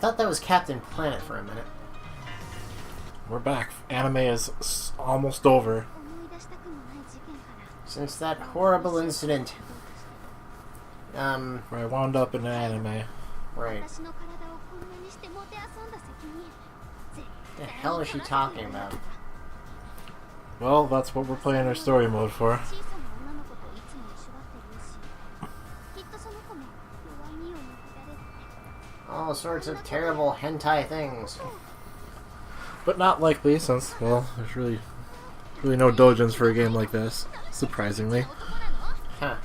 thought that was Captain Planet for a minute. We're back. Anime is almost over. Since that horrible incident. Where I wound up in an anime. Right. The hell is she talking about? Well, that's what we're playing our story mode for. All sorts of terrible hentai things. But not likely, since, well, there's really no doujins for a game like this, surprisingly. Huh.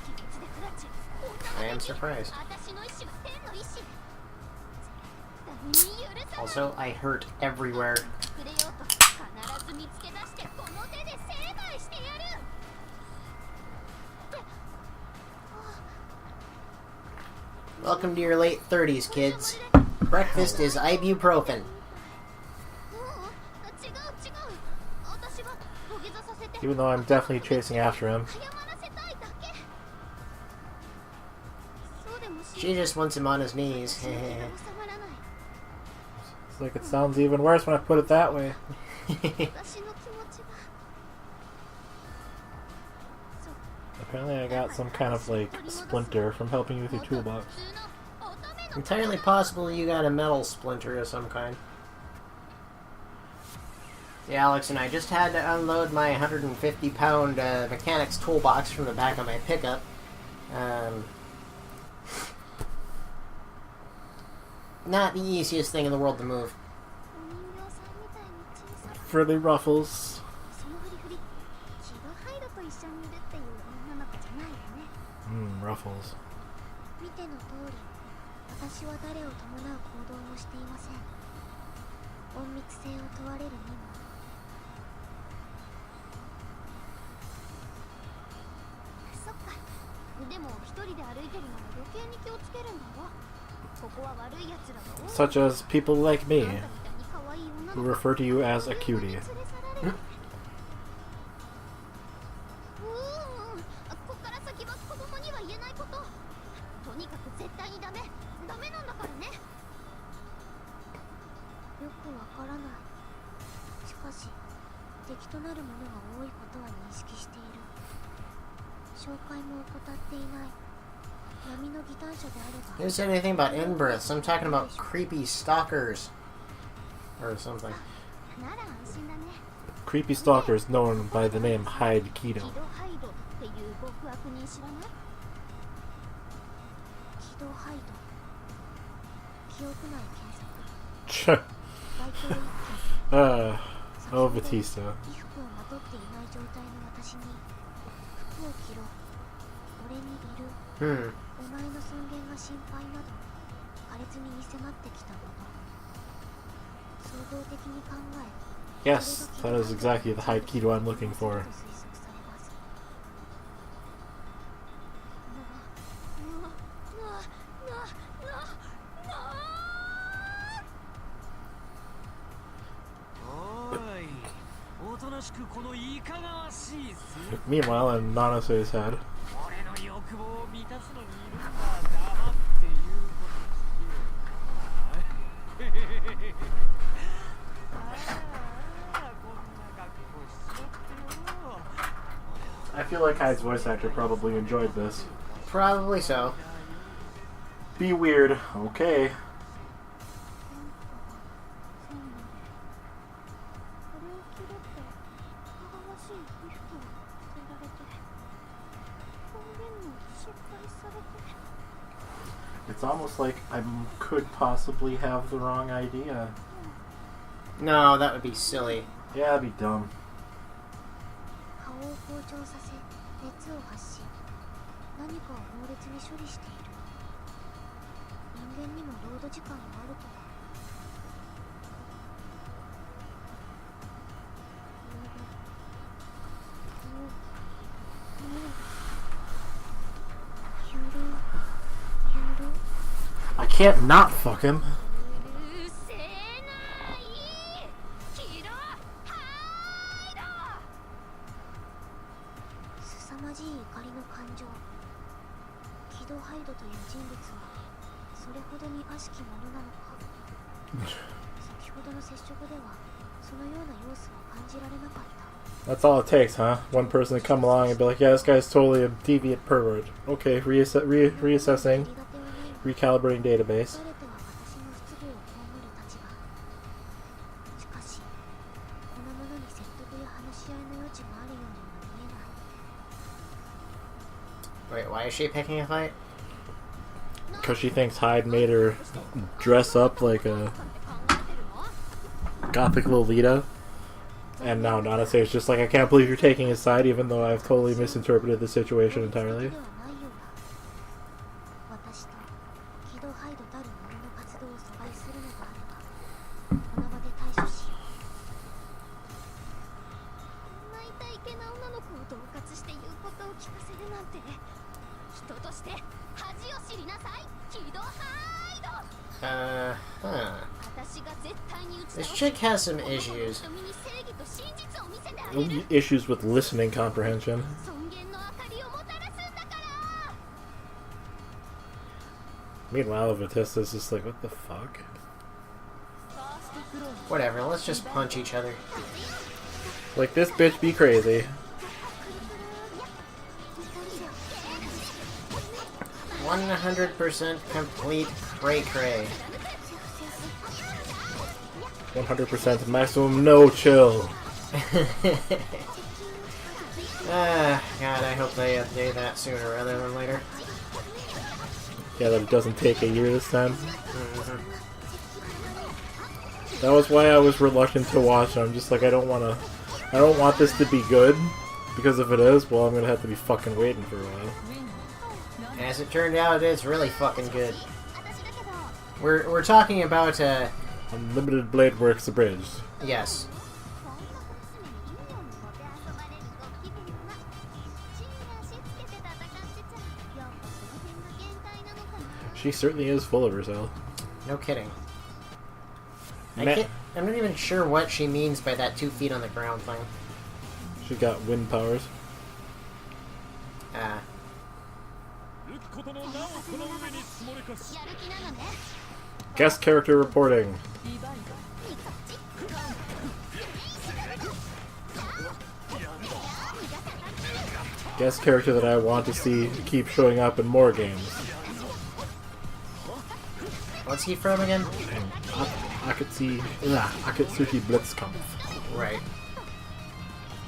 I am surprised. Also, I hurt everywhere. Welcome to your late 30s, kids. Breakfast is ibuprofen. Even though I'm definitely chasing after him. She just wants him on his knees. It's like it sounds even worse when I put it that way. Apparently I got some kind of, like, splinter from helping you with your toolbox. Entirely possible you got a metal splinter of some kind. Yeah, Alex and I just had to unload my 150-pound mechanics toolbox from the back of my pickup. Not the easiest thing in the world to move. Frilly ruffles. Ruffles. Such as people like me, who refer to you as a cutie. Didn't say anything about inbirths. I'm talking about creepy stalkers. Or something. Creepy stalkers known by the name Hide Keto. Oh, Batista. Yes, that is exactly the Hide Keto I'm looking for. Meanwhile, in Nanase's head. I feel like Hyde's voice actor probably enjoyed this. Probably so. Be weird. Okay. It's almost like I could possibly have the wrong idea. No, that would be silly. Yeah, that'd be dumb. I can't not fuck him. That's all it takes, huh? One person to come along and be like, yeah, this guy's totally a deviant pervert. Okay, reassessing, recalibrating database. Wait, why is she picking a fight? Because she thinks Hyde made her dress up like a gothic Lolita. And now Nanase is just like, I can't believe you're taking his side, even though I've totally misinterpreted the situation entirely. This chick has some issues. Issues with listening comprehension. Meanwhile, Vatista's just like, what the fuck? Whatever, let's just punch each other. Like, this bitch be crazy. 100% complete cray-cray. 100% maximum no chill. God, I hope they update that sooner rather than later. Yeah, that it doesn't take a year this time. That was why I was reluctant to watch it. I'm just like, I don't want this to be good, because if it is, well, I'm gonna have to be fucking waiting for a while. As it turned out, it's really fucking good. We're talking about Unlimited Blade Works Abridged. Yes. She certainly is full of herself. No kidding. I'm not even sure what she means by that 2 feet on the ground thing. She got wind powers. Guest character reporting. Guest character that I want to see keep showing up in more games. What's he from again? Akatsuki Blitzkampf. Right.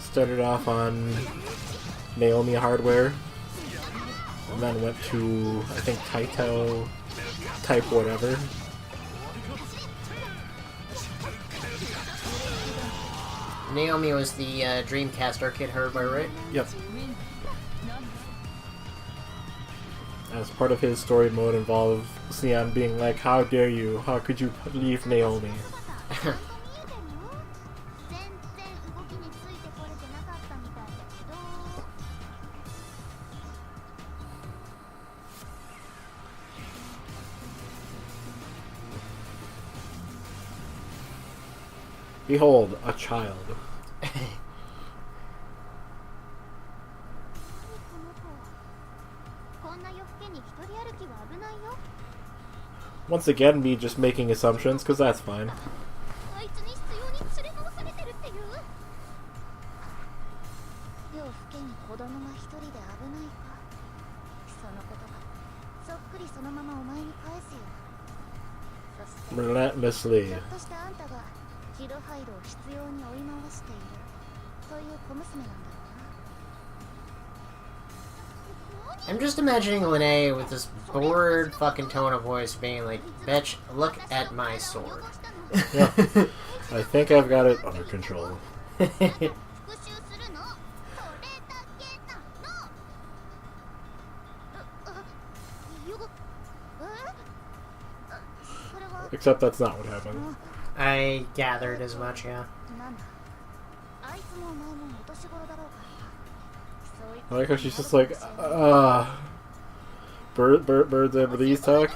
Started off on Naomi Hardware, and then went to, I think, Taito type whatever. Naomi was the Dreamcast arcade hardware, right? Yep. As part of his story mode involved Sion being like, how dare you, how could you leave Naomi? Behold, a child. Once again, me just making assumptions, because that's fine. Relentlessly. I'm just imagining Lene with this bored fucking tone of voice being like, bitch, look at my sword. Yeah. I think I've got it under control. Except that's not what happened. I gathered as much, yeah. I like how she's just like, birds and these talk.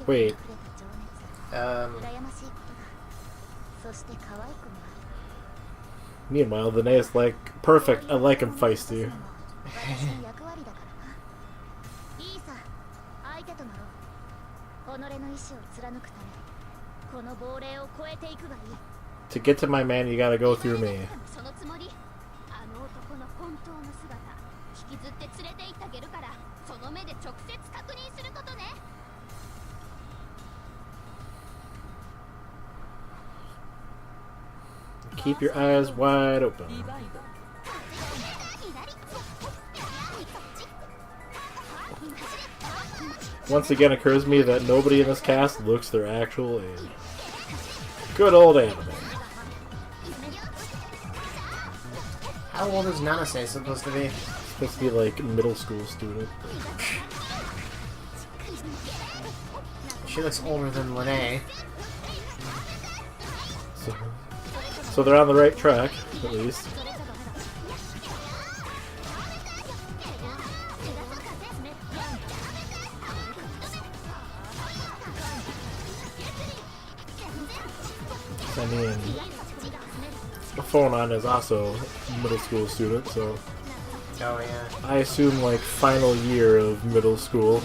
Wait. Meanwhile, the Nanase like, perfect, I like him feisty. To get to my man, you gotta go through me. Keep your eyes wide open. Once again, it occurs to me that nobody in this cast looks their actual age. Good old anime. How old is Nanase supposed to be? Supposed to be like middle school student. She looks older than Lene. So they're on the right track, at least. I mean, Phonon is also a middle school student, so... Oh, yeah. I assume, like, final year of middle school.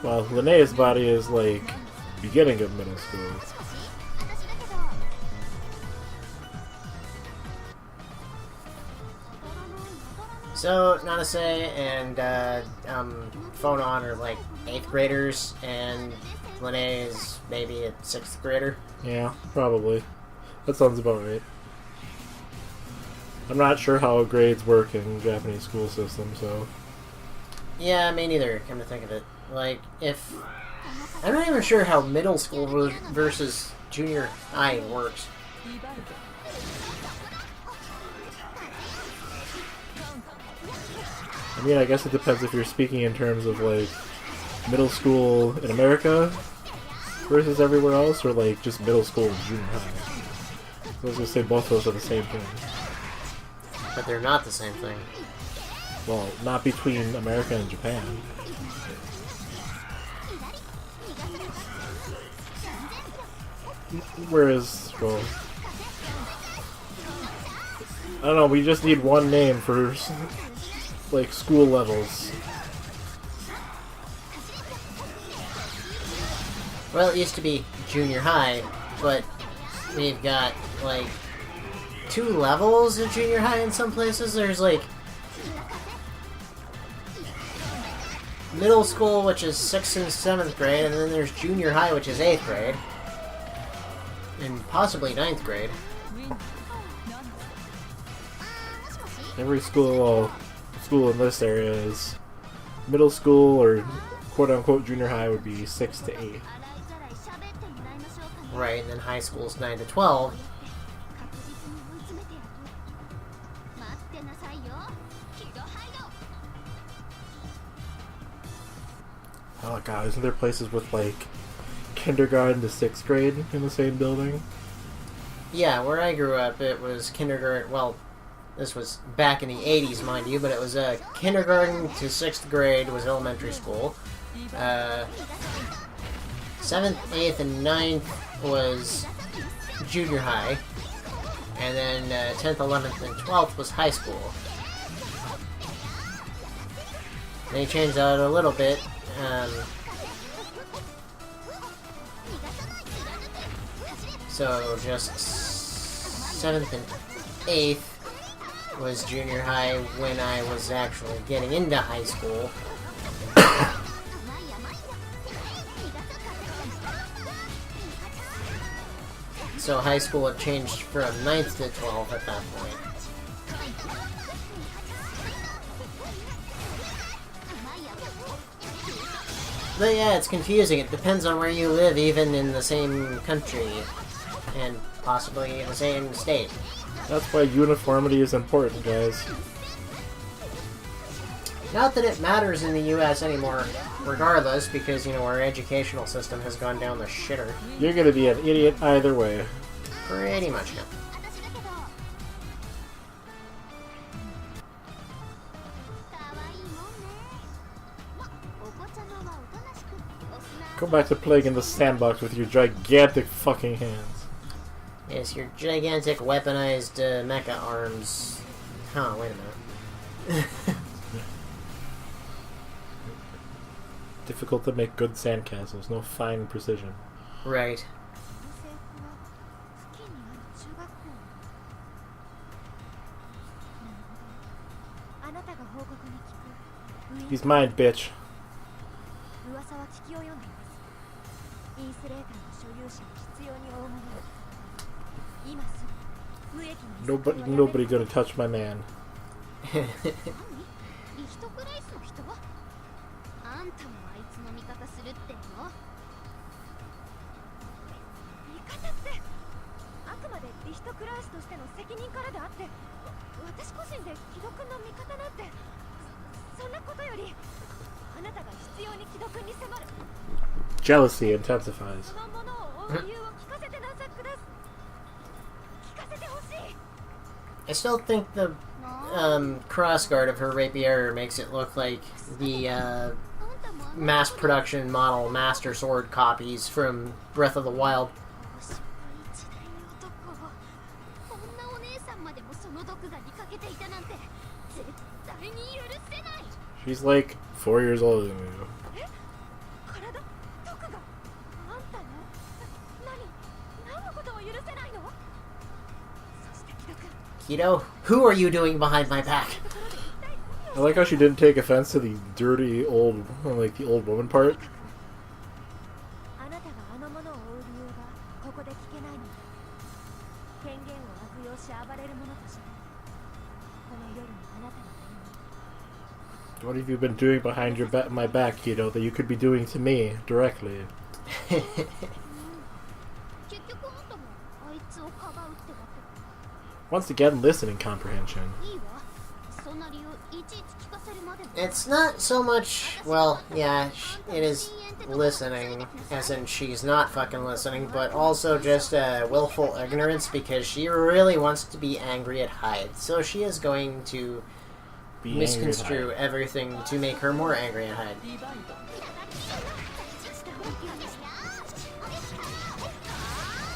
While Lene's body is, like, beginning of middle school. So, Nanase and Phonon are like 8th graders, and Lene is maybe a 6th grader. Yeah, probably. That sounds about right. I'm not sure how grades work in Japanese school system, so... Yeah, me neither, come to think of it. Like, if... I'm not even sure how middle school versus junior high works. I mean, I guess it depends if you're speaking in terms of, like, middle school in America versus everywhere else, or, like, just middle school and junior high. I was gonna say both those are the same thing. But they're not the same thing. Well, not between America and Japan. Whereas, well... I don't know, we just need one name for... like, school levels. Well, it used to be junior high, but we've got, like, 2 levels of junior high in some places. There's, like, middle school, which is 6th and 7th grade, and then there's junior high, which is 8th grade. And possibly 9th grade. Every school in this area is middle school, or quote-unquote junior high would be 6 to 8. Right, and then high school's 9 to 12. Oh god, isn't there places with, like, kindergarten to 6th grade in the same building? Yeah, where I grew up, it was kindergarten, well, this was back in the 80s, mind you, but it was kindergarten to 6th grade was elementary school. 7th, 8th, and 9th was junior high. And then 10th, 11th, and 12th was high school. They changed that a little bit. So just 7th and 8th was junior high when I was actually getting into high school. So high school had changed from 9th to 12th at that point. But yeah, it's confusing. It depends on where you live, even in the same country. And possibly the same state. That's why uniformity is important, guys. Not that it matters in the US anymore, regardless, because, you know, our educational system has gone down the shitter. You're gonna be an idiot either way. Pretty much, yeah. Go back to playing in the sandbox with your gigantic fucking hands. Yes, your gigantic weaponized mecha arms. Huh, wait a minute. Difficult to make good sandcastles, no fine precision. Right. He's mine, bitch. Nobody gonna touch my man. Jealousy intensifies. I still think the crossguard of her rapier makes it look like the mass production model Master Sword copies from Breath of the Wild. She's like 4 years older than you. Kido, who are you doing behind my back? I like how she didn't take offense to the dirty old, like the old woman part. What have you been doing behind my back, Kido, that you could be doing to me directly? Once again, listening comprehension. It's not so much, well, yeah, it is listening, as in she's not fucking listening, but also just willful ignorance because she really wants to be angry at Hyde. So she is going to misconstrue everything to make her more angry at Hyde.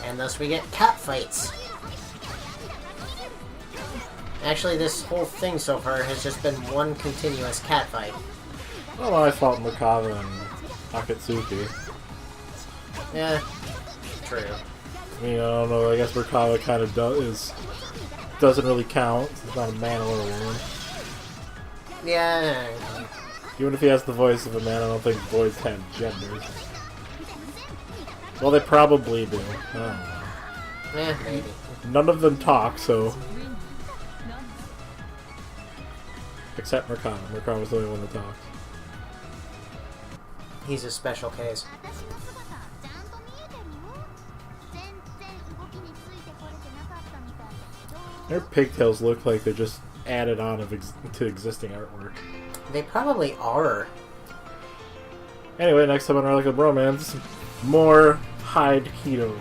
And thus we get cat fights. Actually, this whole thing so far has just been one continuous cat fight. Well, I fought Merkava and Akatsuki. Yeah, true. I mean, I don't know, I guess Merkava kind of doesn't really count. It's not a man or a woman. Yeah. Even if he has the voice of a man, I don't think boys have genders. Well, they probably do. I don't know. Yeah, maybe. None of them talk, so... Except Merkava. Merkava's the only one that talks. He's a special case. Their pigtails look like they're just added on to existing artwork. They probably are. Anyway, next time on Bromance, more Hyde Kido.